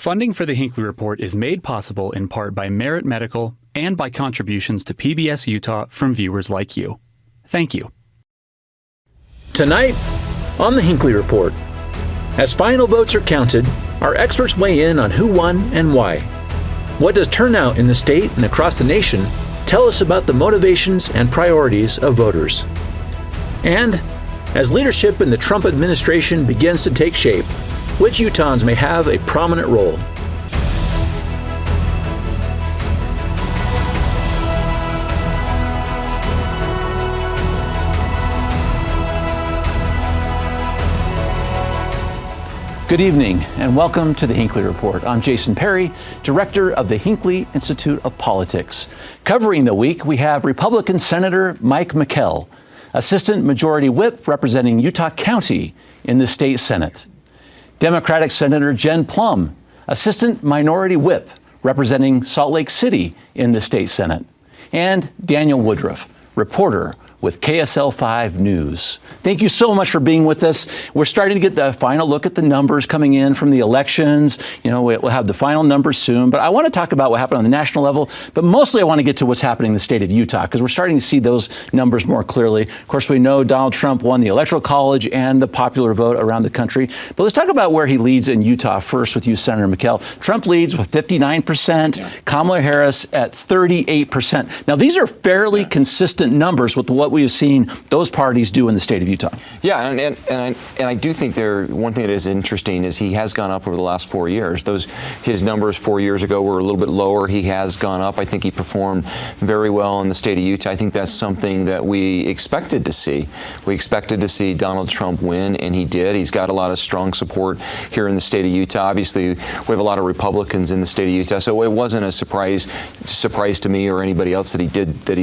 Funding for the Hinckley Report is made possible in part by Merit Medical and by contributions to PBS Utah from viewers like you. Thank you. Tonight on the Hinckley Report, as final votes are counted, our experts weigh in on who won and why. What does turnout in the state and across the nation tell us about the motivations and priorities of voters? And as leadership in the Trump administration begins to take shape, which Utahns may have a prominent role? Good evening and welcome to the Hinckley Report. I'm Jason Perry, director of the Hinckley Institute of Politics. Covering the week, we have Republican Senator Mike McKell, Assistant Majority Whip representing Utah County in the state Senate. Democratic Senator Jen Plumb, Assistant Minority Whip representing Salt Lake City in the state Senate. And Daniel Woodruff, reporter with KSL 5 News. Thank you so much for being with us. We're starting to get the final look at the numbers coming in from the elections. You know, we'll have the final numbers soon, but I want to talk about what happened on the national level, but mostly I want to get to what's happening in the state of Utah, because we're starting to see those numbers more clearly. Of course, we know Donald Trump won the Electoral College and the popular vote around the country, but let's talk about where he leads in Utah first with you, Senator McKell. Trump leads with 59%, Kamala Harris at 38%. Now, these are fairly consistent numbers with what we have seen those parties do in the state of Utah. Yeah, and I do think one thing that is interesting is he has gone up over the last 4 years. His numbers 4 years ago were a little bit lower. He has gone up. I think he performed very well in the state of Utah. I think that's something that we expected to see. We expected to see Donald Trump win, and he did. He's got a lot of strong support here in the state of Utah. Obviously, we have a lot of Republicans in the state of Utah, so it wasn't a surprise to me or anybody else that he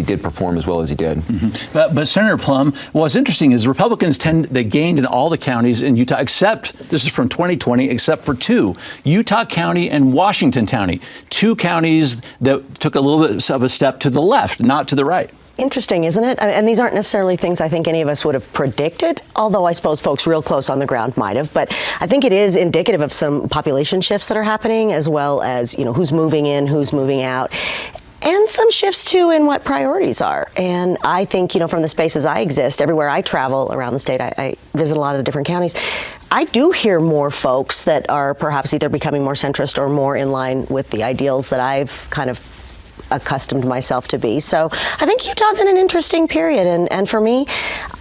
did perform as well as he did. Mm-hmm. But Senator Plumb, what's interesting is Republicans they gained in all the counties in Utah, except, this is from 2020, except for two, Utah County and Washington County, two counties that took a little bit of a step to the left, not to the right. Interesting, isn't it? And these aren't necessarily things I think any of us would have predicted, although I suppose folks real close on the ground might have. But I think it is indicative of some population shifts that are happening, as well as, you know, who's moving in, who's moving out. And some shifts, too, in what priorities are. And I think, you know, from the spaces I exist, everywhere I travel around the state, I visit a lot of the different counties, I do hear more folks that are perhaps either becoming more centrist or more in line with the ideals that I've kind of accustomed myself to be. So I think Utah's in an interesting period. And for me,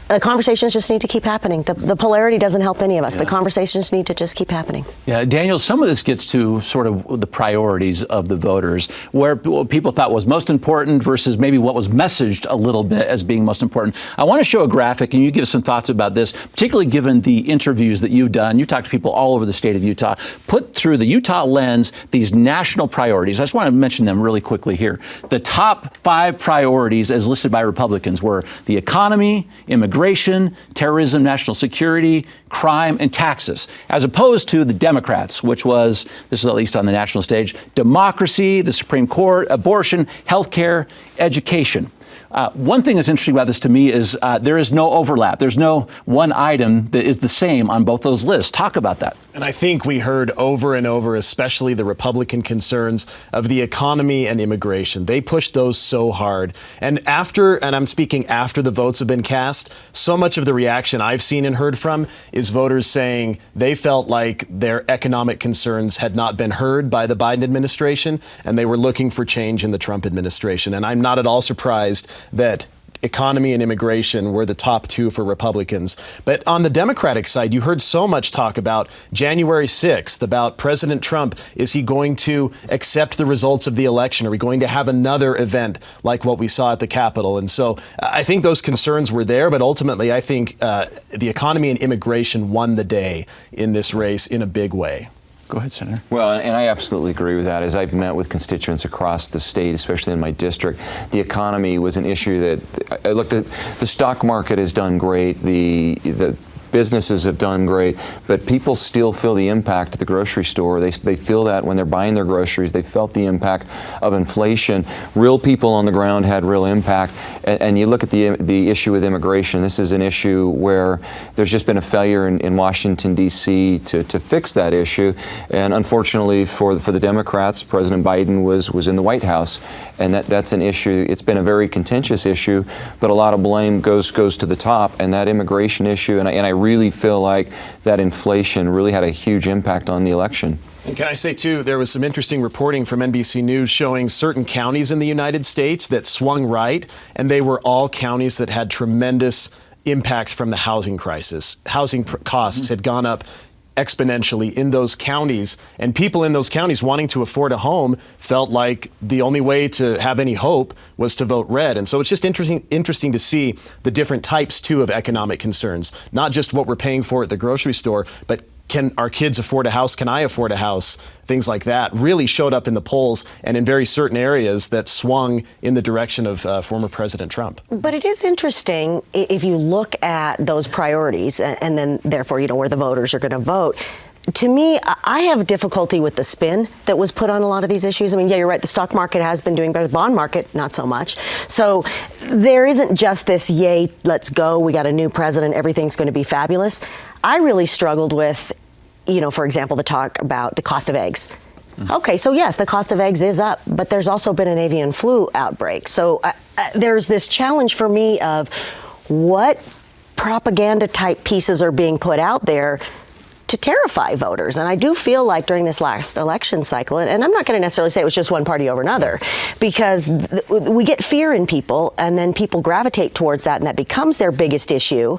the conversations just need to keep happening. The polarity doesn't help any of us. Yeah. The conversations need to just keep happening. Yeah, Daniel, some of this gets to sort of the priorities of the voters, where what people thought was most important versus maybe what was messaged a little bit as being most important. I want to show a graphic, and you give some thoughts about this, particularly given the interviews that you've done. You talked to people all over the state of Utah. Put through the Utah lens these national priorities. I just want to mention them really quickly here. The top 5 priorities as listed by Republicans were the economy, immigration, terrorism, national security, crime, and taxes, as opposed to the Democrats, which was, this is at least on the national stage, democracy, the Supreme Court, abortion, healthcare, education. One thing that's interesting about this to me is there is no overlap. There's no one item that is the same on both those lists. Talk about that. And I think we heard over and over, especially the Republican concerns of the economy and immigration. They pushed those so hard. And I'm speaking after the votes have been cast, so much of the reaction I've seen and heard from is voters saying they felt like their economic concerns had not been heard by the Biden administration, and they were looking for change in the Trump administration. And I'm not at all surprised that economy and immigration were the top 2 for Republicans. But on the Democratic side, you heard so much talk about January 6th, about President Trump. Is he going to accept the results of the election? Are we going to have another event like what we saw at the Capitol? And so I think those concerns were there, but ultimately I think the economy and immigration won the day in this race in a big way. Go ahead, Senator. Well, and I absolutely agree with that. As I've met with constituents across the state, especially in my district, the economy was an issue that, look, the stock market has done great. The businesses have done great, but people still feel the impact at the grocery store. They feel that when they're buying their groceries. They felt the impact of inflation. Real people on the ground had real impact. And you look at the issue with immigration. This is an issue where there's just been a failure in Washington, D.C. to fix that issue. And unfortunately for the Democrats, President Biden was in the White House. And that's an issue. It's been a very contentious issue, but a lot of blame goes to the top. And that immigration issue, and I really feel like that inflation really had a huge impact on the election. And can I say, too, there was some interesting reporting from NBC News showing certain counties in the United States that swung right, and they were all counties that had tremendous impact from the housing crisis. Housing costs had gone up exponentially in those counties, and people in those counties wanting to afford a home felt like the only way to have any hope was to vote red. And so it's just interesting to see the different types, too, of economic concerns, not just what we're paying for at the grocery store, but can our kids afford a house? Can I afford a house? Things like that really showed up in the polls and in very certain areas that swung in the direction of former President Trump. But it is interesting if you look at those priorities and then therefore, where the voters are going to vote. To me, I have difficulty with the spin that was put on a lot of these issues. I mean, yeah, you're right. The stock market has been doing better. The bond market, not so much. So there isn't just this, yay, let's go. We got a new president. Everything's going to be fabulous. I really struggled with, for example, the talk about the cost of eggs. Okay, so yes, the cost of eggs is up, but there's also been an avian flu outbreak. So there's this challenge for me of what propaganda type pieces are being put out there to terrify voters. And I do feel like during this last election cycle, and I'm not going to necessarily say it was just one party over another, because we get fear in people and then people gravitate towards that and that becomes their biggest issue.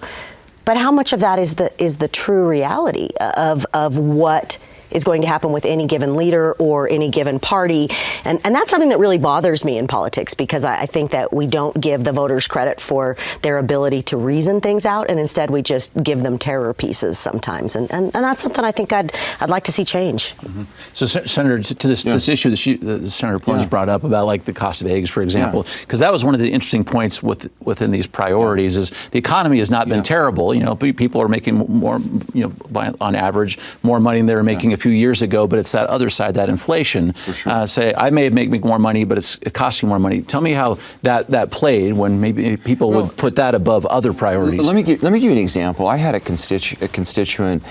But how much of that is the true reality of what is going to happen with any given leader or any given party? And that's something that really bothers me in politics, because I think that we don't give the voters credit for their ability to reason things out, and instead we just give them terror pieces sometimes. And that's something I think I'd like to see change. Mm-hmm. So, Senator, to this issue that Senator Plouffe brought up about like the cost of eggs, for example, because that was one of the interesting points within these priorities is the economy has not been terrible. People are making more, on average, more money than they were making a few years ago, but it's that other side, that inflation. For sure. Say, I may make more money, but it's costing more money. Tell me how that played when maybe people would put that above other priorities. Let me give you an example. I had a constituent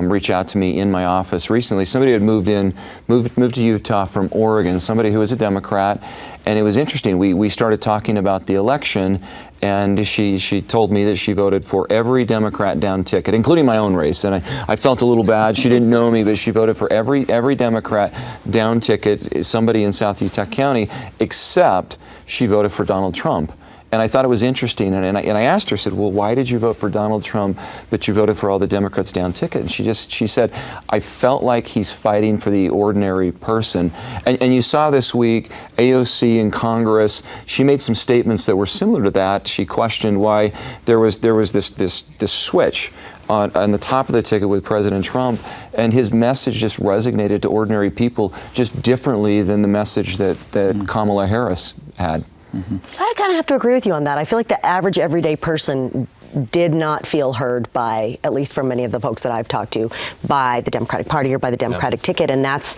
reach out to me in my office recently. Somebody had moved to Utah from Oregon, somebody who was a Democrat, and it was interesting. We started talking about the election, and she told me that she voted for every Democrat down ticket, including my own race. And I felt a little bad. She didn't know me, but she voted for every Democrat down ticket, somebody in South Utah County, except she voted for Donald Trump. And I thought it was interesting, and I asked her, I said, well, why did you vote for Donald Trump, but you voted for all the Democrats down ticket? And she said, I felt like he's fighting for the ordinary person. And you saw this week, AOC in Congress, she made some statements that were similar to that. She questioned why there was this switch on the top of the ticket with President Trump, and his message just resonated to ordinary people just differently than the message that Kamala Harris had. Mm-hmm. I kind of have to agree with you on that. I feel like the average everyday person did not feel heard by, at least from many of the folks that I've talked to, by the Democratic Party or by the Democratic ticket. And that's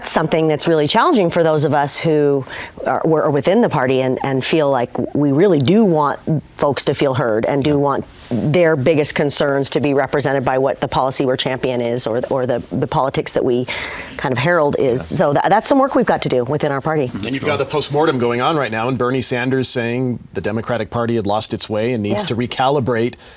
something that's really challenging for those of us who are within the party and feel like we really do want folks to feel heard and do want their biggest concerns to be represented by what the policy we're champion is or the politics that we kind of herald is. So that's some work we've got to do within our party. And you've got the postmortem going on right now, and Bernie Sanders saying the Democratic Party had lost its way and needs to recalibrate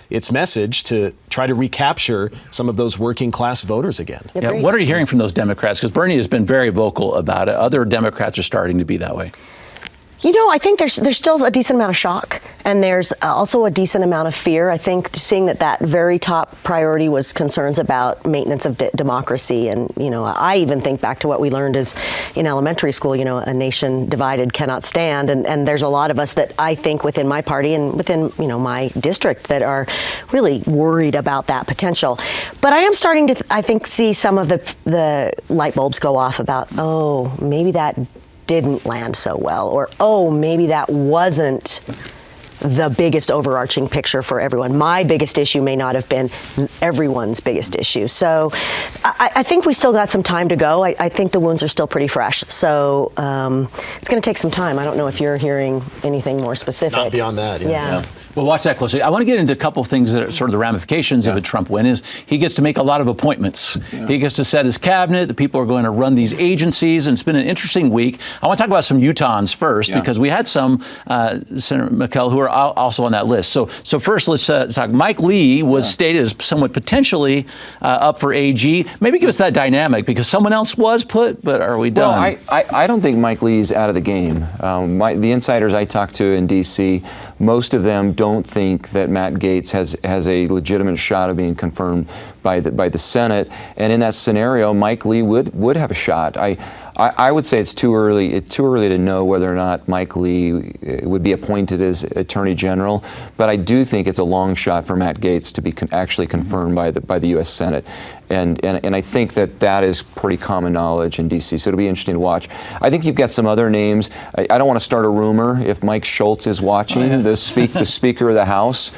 its message to try to recapture some of those working class voters again. What are you hearing from those Democrats? Because Bernie has been very vocal about it. Other Democrats are starting to be that way. I think there's still a decent amount of shock, and there's also a decent amount of fear. I think seeing that very top priority was concerns about maintenance of democracy, and I even think back to what we learned as in elementary school. A nation divided cannot stand, and there's a lot of us that I think within my party and within my district that are really worried about that potential. But I am starting to I think see some of the light bulbs go off about maybe that didn't land so well, or maybe that wasn't the biggest overarching picture for everyone. My biggest issue may not have been everyone's biggest issue. So I think we still got some time to go. I think the wounds are still pretty fresh. So it's going to take some time. I don't know if you're hearing anything more specific. Not beyond that, yeah. Well, watch that closely. I want to get into a couple of things that are sort of the ramifications of a Trump win. Is he gets to make a lot of appointments. He gets to set his cabinet. The people are going to run these agencies, and it's been an interesting week. I want to talk about some Utahns first because we had some, Senator McKell, who are also on that list. So first, let's talk. Mike Lee was stated as somewhat potentially up for AG. Maybe give us that dynamic because someone else was put, but are we done? Well, I don't think Mike Lee's out of the game. The insiders I talked to in D.C., most of them don't think that Matt Gaetz has a legitimate shot of being confirmed by the Senate, and in that scenario, Mike Lee would have a shot. I would say it's too early. It's too early to know whether or not Mike Lee would be appointed as Attorney General, but I do think it's a long shot for Matt Gaetz to be actually confirmed by the U.S. Senate, and I think that is pretty common knowledge in D.C. So it'll be interesting to watch. I think you've got some other names. I don't want to start a rumor if Mike Schultz is watching. The Speaker of the House.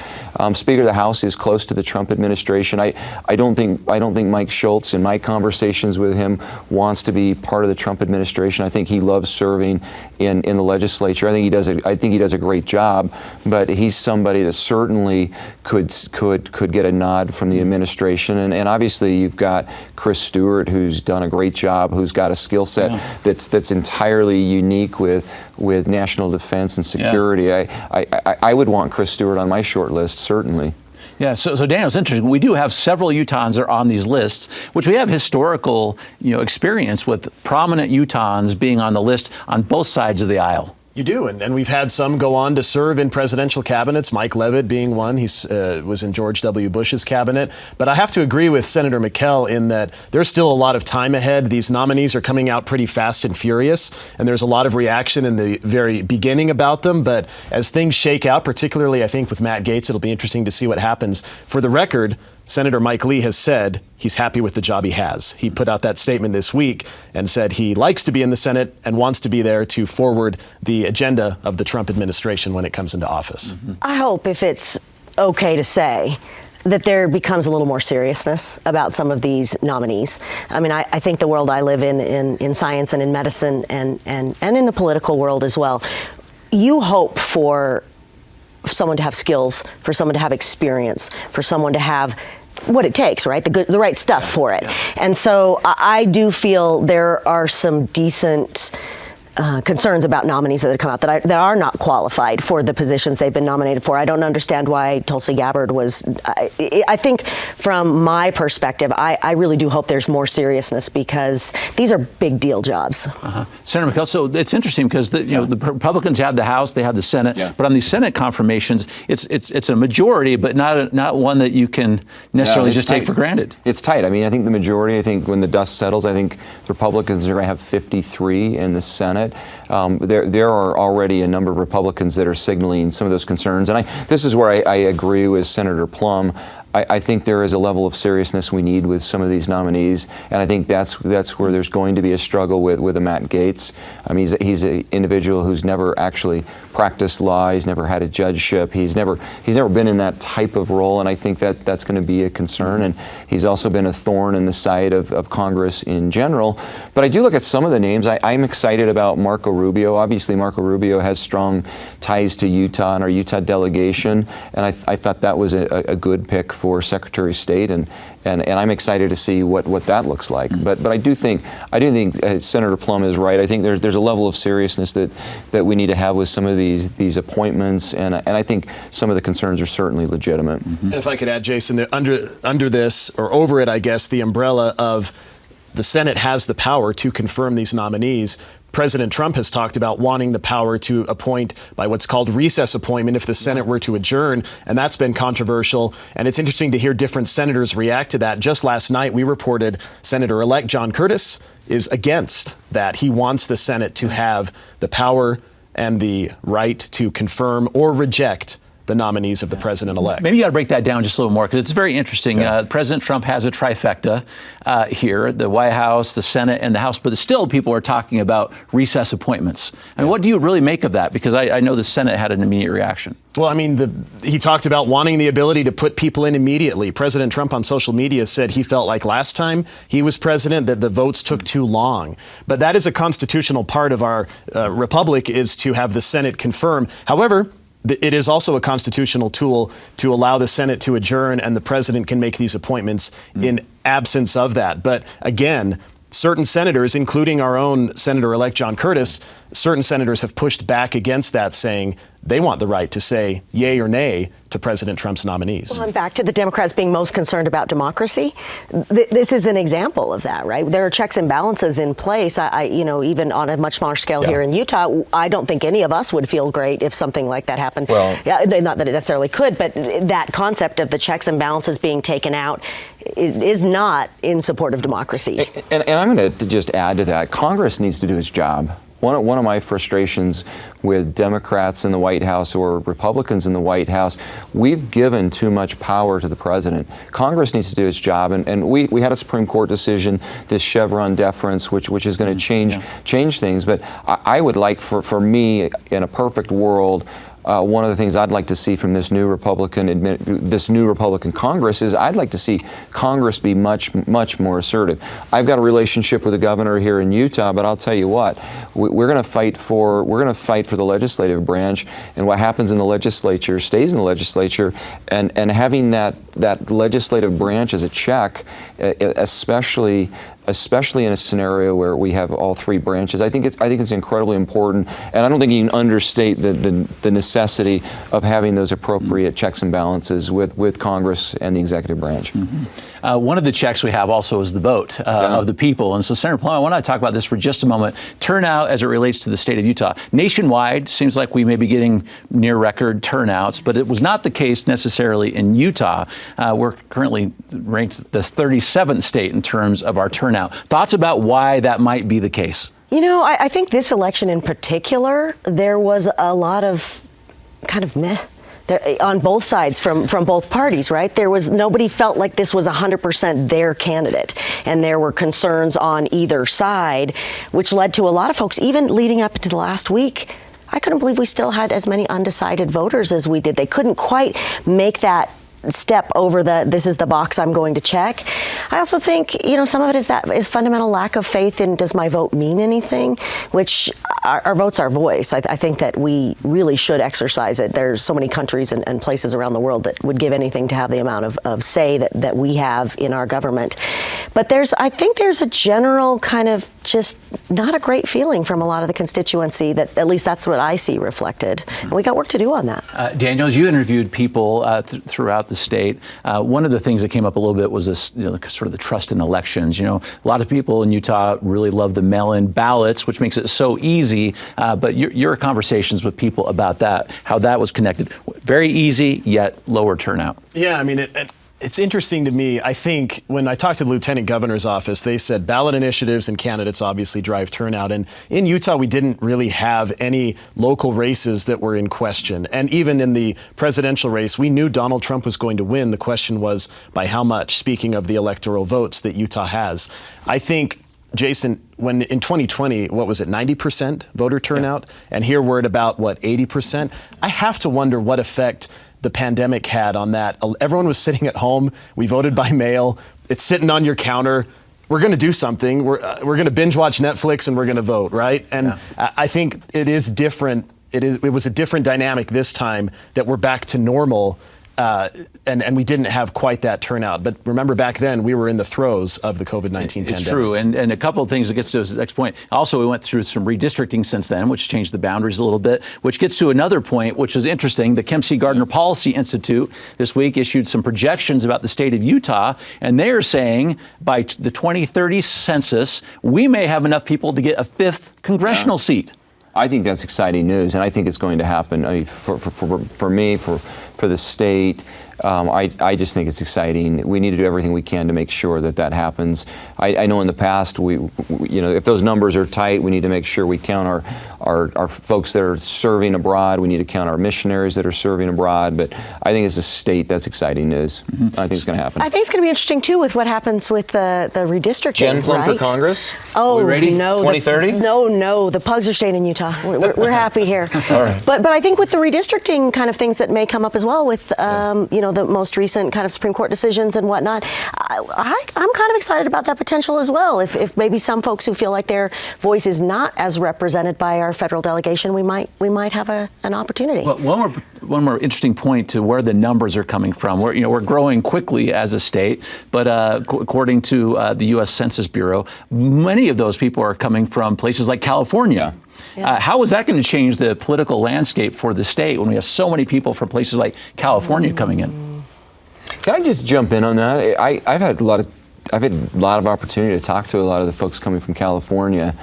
Speaker of the House is close to the Trump administration. I don't think Mike Schultz, in my conversations with him, wants to be part of the Trump administration. I think he loves serving in the legislature. I think he does a great job, but he's somebody that certainly could get a nod from the administration. And obviously you've got Chris Stewart, who's done a great job, who's got a skill set that's entirely unique with national defense and security. I would want Chris Stewart on my short list, certainly. Yeah, so Daniel, it's interesting. We do have several Utahns that are on these lists, which we have historical, experience with prominent Utahns being on the list on both sides of the aisle. You do, and we've had some go on to serve in presidential cabinets, Mike Leavitt being one. He was in George W. Bush's cabinet. But I have to agree with Senator McKell in that there's still a lot of time ahead. These nominees are coming out pretty fast and furious, and there's a lot of reaction in the very beginning about them. But as things shake out, particularly I think with Matt Gaetz, it'll be interesting to see what happens. For the record, Senator Mike Lee has said he's happy with the job he has. He put out that statement this week and said he likes to be in the Senate and wants to be there to forward the agenda of the Trump administration when it comes into office. I hope, if it's okay to say, that there becomes a little more seriousness about some of these nominees. I mean, I think the world I live in science and in medicine and in the political world as well, you hope for someone to have skills, for someone to have experience, for someone to have what it takes, right? The right stuff for it. And so I do feel there are some decent concerns about nominees that have come out that are not qualified for the positions they've been nominated for. I don't understand why Tulsi Gabbard was. I think from my perspective, I really do hope there's more seriousness because these are big deal jobs. Senator McKell, so it's interesting because the Republicans have the House, they have the Senate, but on these Senate confirmations, it's a majority, but not one that you can necessarily just take for granted. It's tight. I mean, I think the majority. I think when the dust settles, I think the Republicans are going to have 53 in the Senate. There are already a number of Republicans that are signaling some of those concerns, and this is where I agree with Senator Plum. I think there is a level of seriousness we need with some of these nominees, and I think that's where there's going to be a struggle with a Matt Gaetz. I mean, he's an individual who's never actually practiced law. He's never had a judgeship. He's never been in that type of role, and I think that's going to be a concern. And he's also been a thorn in the side of Congress in general. But I do look at some of the names. I'm excited about Marco Rubio. Obviously, Marco Rubio has strong ties to Utah and our Utah delegation, and I thought that was a good pick for Secretary of State, and I'm excited to see what that looks like. But I do think Senator Plum is right. I think there's a level of seriousness that we need to have with some of these appointments, and I think some of the concerns are certainly legitimate. And if I could add, Jason, under this, or over it, I guess, the umbrella of the Senate has the power to confirm these nominees. President Trump has talked about wanting the power to appoint by what's called recess appointment if the Senate were to adjourn, and that's been controversial. And it's interesting to hear different senators react to that. Just last night, we reported Senator-elect John Curtis is against that. He wants the Senate to have the power and the right to confirm or reject the nominees of the president-elect. Maybe you got to break that down just a little more, because it's very interesting. President Trump has a trifecta here, the White House, the Senate, and the House, but still people are talking about recess appointments. I mean, what do you really make of that? Because I know the Senate had an immediate reaction. Well, I mean, he talked about wanting the ability to put people in immediately. President Trump on social media said he felt like last time he was president that the votes took too long. But that is a constitutional part of our republic, is to have the Senate confirm. However, it is also a constitutional tool to allow the Senate to adjourn, and the president can make these appointments in absence of that. But again, certain senators, including our own Senator-elect John Curtis, certain senators have pushed back against that, saying they want the right to say yay or nay to President Trump's nominees. Well, and back to the Democrats being most concerned about democracy. This is an example of that, right? There are checks and balances in place. Even on a much smaller scale here in Utah, I don't think any of us would feel great if something like that happened. Well, not that it necessarily could, but that concept of the checks and balances being taken out is not in support of democracy. And I'm going to just add to that. Congress needs to do its job. One of my frustrations with Democrats in the White House or Republicans in the White House, we've given too much power to the president. Congress needs to do its job, and we had a Supreme Court decision, this Chevron deference, which is going to change things. But I would like for me, in a perfect world, one of the things I'd like to see from this new Republican Congress is I'd like to see Congress be much more assertive. I've got a relationship with the governor here in Utah, but I'll tell you what, we're going to fight for the legislative branch, and what happens in the legislature stays in the legislature, and having that legislative branch as a check, especially in a scenario where we have all three branches. I think it's incredibly important, and I don't think you can understate the necessity of having those appropriate checks and balances with Congress and the executive branch. One of the checks we have also is the vote of the people. And so, Senator Plummer, I want to talk about this for just a moment. Turnout as it relates to the state of Utah. Nationwide, seems like we may be getting near record turnouts, but it was not the case necessarily in Utah. We're currently ranked the 37th state in terms of our turnout. Thoughts about why that might be the case? I think this election in particular, there was a lot of kind of meh on both sides from both parties, right? Nobody felt like this was 100% their candidate, and there were concerns on either side, which led to a lot of folks, even leading up to the last week. I couldn't believe we still had as many undecided voters as we did. They couldn't quite make that step over this is the box I'm going to check. I also think, some of it is fundamental lack of faith in, does my vote mean anything? Which our vote's our voice. I think that we really should exercise it. There's so many countries and places around the world that would give anything to have the amount of say that we have in our government. But I think there's a general kind of just not a great feeling from a lot of the constituency, that at least that's what I see reflected. And we got work to do on that. Daniels, you interviewed people throughout the state. One of the things that came up a little bit was this, sort of the trust in elections. A lot of people in Utah really love the mail-in ballots, which makes it so easy. But your conversations with people about that, how that was connected, very easy yet lower turnout. Yeah, I mean, it's interesting to me. I think when I talked to the Lieutenant Governor's office, they said ballot initiatives and candidates obviously drive turnout. And in Utah, we didn't really have any local races that were in question. And even in the presidential race, we knew Donald Trump was going to win. The question was by how much, speaking of the electoral votes that Utah has. I think, Jason, when in 2020, what was it, 90% voter turnout? And here we're at about, 80%? I have to wonder what effect the pandemic had on that. Everyone was sitting at home. We voted by mail. It's sitting on your counter. We're going to do something. We're going to binge watch Netflix and we're going to vote, right? And I think it is different. It was a different dynamic this time, that we're back to normal. And we didn't have quite that turnout. But remember, back then, we were in the throes of the COVID-19 pandemic. It's true. And a couple of things that gets to this next point. Also, we went through some redistricting since then, which changed the boundaries a little bit, which gets to another point, which is interesting. The Kempsey Gardner Policy Institute this week issued some projections about the state of Utah, and they are saying by the 2030 census, we may have enough people to get a 5th congressional seat. I think that's exciting news, and I think it's going to happen. I mean, for me, for for the state. I just think it's exciting. We need to do everything we can to make sure that that happens. I know in the past, if those numbers are tight, we need to make sure we count our folks that are serving abroad. We need to count our missionaries that are serving abroad. But I think as a state, that's exciting news. I think it's going to happen. I think it's going to be interesting too with what happens with the redistricting. Jen Plum right? for Congress. Oh, are we ready? No, 2030? No, the Pugs are staying in Utah. We're happy here. All right. But I think with the redistricting kind of things that may come up as well with the most recent kind of Supreme Court decisions and whatnot, I'm kind of excited about that potential as well. If maybe some folks who feel like their voice is not as represented by our federal delegation, we might have an opportunity. Well, one more interesting point to where the numbers are coming from. We're growing quickly as a state, but according to the U.S. Census Bureau, many of those people are coming from places like California. Yeah. How is that going to change the political landscape for the state when we have so many people from places like California coming in? Can I just jump in on that? I've had a lot of opportunity to talk to a lot of the folks coming from California.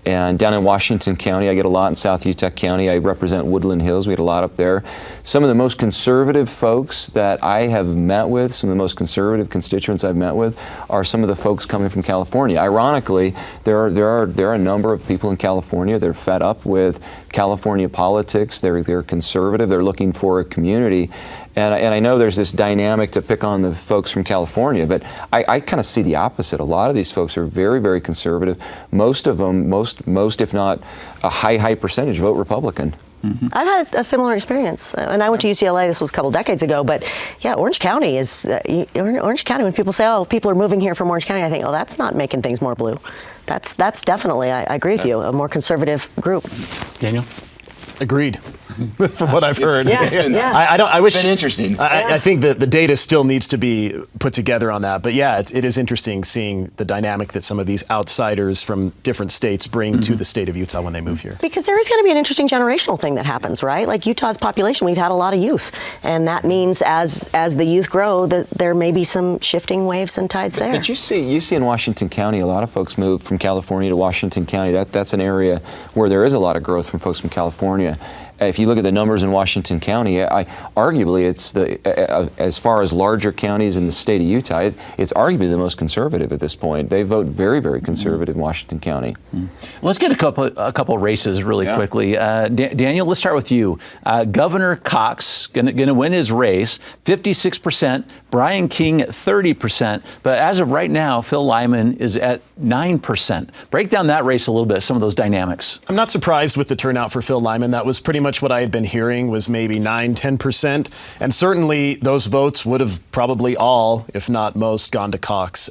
And down in Washington County, I get a lot. In South Utah County, I represent Woodland Hills. We had a lot up there. Some of the most conservative folks that I have met with, some of the most conservative constituents I've met with, are some of the folks coming from California. Ironically, there are a number of people in California that are fed up with California politics. They're conservative. They're looking for a community. And I know there's this dynamic to pick on the folks from California, but I kind of see the opposite. A lot of these folks are very, very conservative. Most of them, most if not a high percentage, vote Republican. Mm-hmm. I've had a similar experience, and I went to UCLA. This was a couple decades ago, but yeah, Orange County is Orange County. When people say, "Oh, people are moving here from Orange County," I think, "Oh, that's not making things more blue." That's definitely, I agree with you, a more conservative group. Daniel? Agreed. From what I've heard. Yeah. It's been interesting. I think that the data still needs to be put together on that. But yeah, it is interesting seeing the dynamic that some of these outsiders from different states bring to the state of Utah when they move here. Because there is going to be an interesting generational thing that happens, right? Like Utah's population, we've had a lot of youth. And that means as the youth grow, that there may be some shifting waves and tides there. But you see in Washington County, a lot of folks move from California to Washington County. That's an area where there is a lot of growth from folks from California. If you look at the numbers in Washington County, arguably it's as far as larger counties in the state of Utah, it's arguably the most conservative at this point. They vote very, very conservative in Washington County. Let's get a couple races really quickly. Daniel, let's start with you. Governor Cox going to win his race, 56%. Brian King at 30%. But as of right now, Phil Lyman is at 9%. Break down that race a little bit, some of those dynamics. I'm not surprised with the turnout for Phil Lyman. That was pretty much what I had been hearing, was maybe 9-10%. And certainly those votes would have probably all, if not most, gone to Cox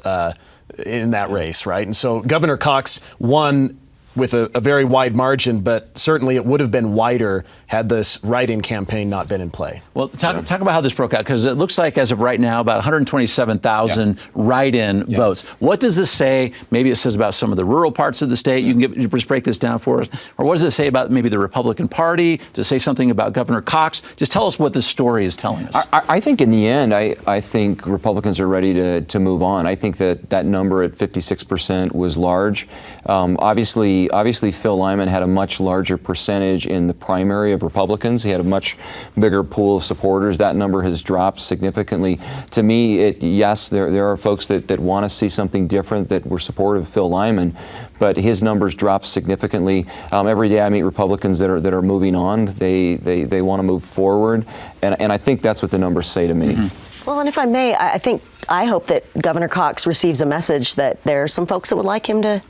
in that race, right? And so Governor Cox won with a very wide margin, but certainly it would have been wider had this write-in campaign not been in play. Well, talk about how this broke out, because it looks like as of right now, about 127,000 write-in votes. What does this say? Maybe it says about some of the rural parts of the state. You can just break this down for us. Or what does it say about maybe the Republican Party? Does it say something about Governor Cox? Just tell us what this story is telling us. I think in the end, I think Republicans are ready to move on. I think that number at 56% was large. Obviously, Phil Lyman had a much larger percentage in the primary of Republicans. He had a much bigger pool of supporters. That number has dropped significantly. To me, yes, there are folks that want to see something different, that were supportive of Phil Lyman, but his numbers dropped significantly. Every day I meet Republicans that are moving on. They want to move forward, and I think that's what the numbers say to me. Mm-hmm. Well, and if I may, I hope that Governor Cox receives a message that there are some folks that would like him to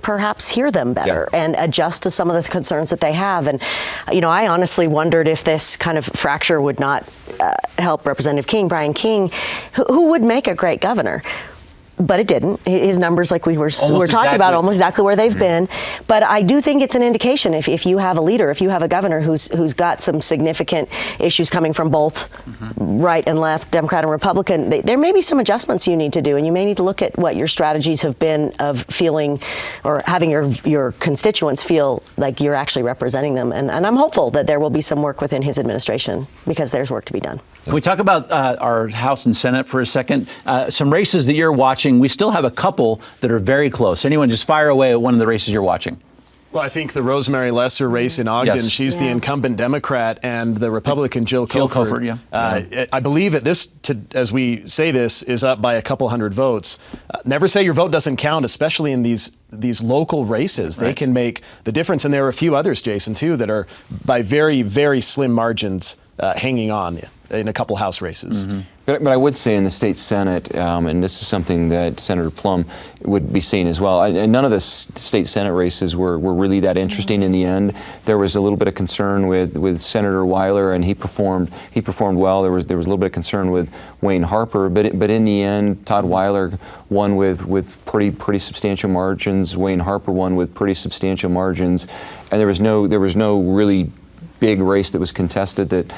perhaps hear them better and adjust to some of the concerns that they have. And, I honestly wondered if this kind of fracture would not help Representative King, Brian King, who would make a great governor. But it didn't. His numbers, like we were talking about, almost exactly where they've been. But I do think it's an indication if you have a leader, if you have a governor who's got some significant issues coming from both right and left, Democrat and Republican, there may be some adjustments you need to do, and you may need to look at what your strategies have been of feeling or having your constituents feel like you're actually representing them. And I'm hopeful that there will be some work within his administration, because there's work to be done. Can we talk about our House and Senate for a second? Some races that you're watching. We still have a couple that are very close. Anyone just fire away at one of the races you're watching. Well, I think the Rosemary Lesser race in Ogden, Yes. she's the incumbent Democrat, and the Republican Jill Kofod, I believe as we say this, is up by a couple hundred votes. Never say your vote doesn't count, especially in these local races. They can make the difference, and there are a few others, Jason, too, that are by very, very slim margins hanging on in a couple House races. Mm-hmm. But I would say in the state Senate, and this is something that Senator Plum would be seeing as well, and none of the state Senate races were really that interesting in the end. There was a little bit of concern with Senator Weiler, and he performed well. There was a little bit of concern with Wayne Harper, but in the end, Todd Weiler won with pretty substantial margins. Wayne Harper won with pretty substantial margins, and there was no really big race that was contested. That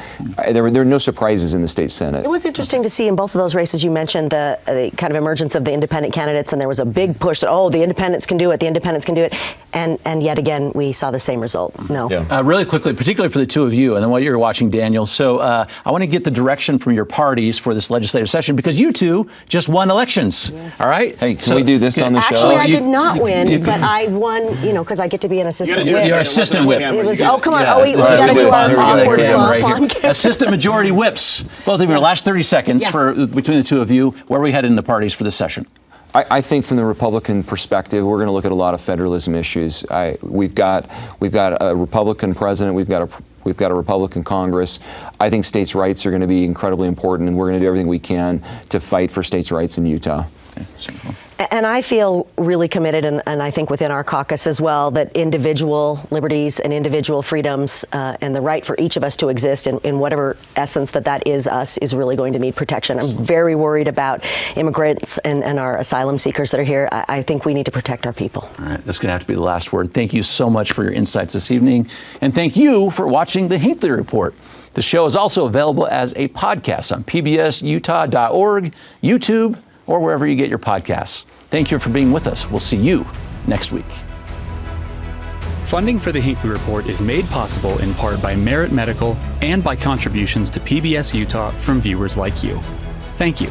there were no surprises in the state Senate. It was interesting to see in both of those races. You mentioned the kind of emergence of the independent candidates, and there was a big push that the independents can do it, the independents can do it, and yet again we saw the same result. No. Yeah. Really quickly, particularly for the two of you, and then while you're watching, Daniel. So I want to get the direction from your parties for this legislative session, because you two just won elections. Yes. All right. Hey, can we do this on the show? Actually, I did not win, but I won. Because I get to be an assistant whip. You're assistant whip. It was. Come on. Yeah, we got to do our awkward right here. Assistant majority whips. Both of your last 30 seconds between the two of you. Where are we headed in the parties for this session? I think from the Republican perspective, we're going to look at a lot of federalism issues. We've got a Republican president. We've got a Republican Congress. I think states' rights are going to be incredibly important, and we're going to do everything we can to fight for states' rights in Utah. Okay. And I feel really committed, and I think within our caucus as well, that individual liberties and individual freedoms and the right for each of us to exist in whatever essence that is us is really going to need protection. I'm very worried about immigrants and our asylum seekers that are here. I think we need to protect our people. All right, that's going to have to be the last word. Thank you so much for your insights this evening, and thank you for watching the Hinckley Report. The show is also available as a podcast on pbsutah.org, YouTube, or wherever you get your podcasts. Thank you for being with us. We'll see you next week. Funding for the Hinckley Report is made possible in part by Merit Medical and by contributions to PBS Utah from viewers like you. Thank you.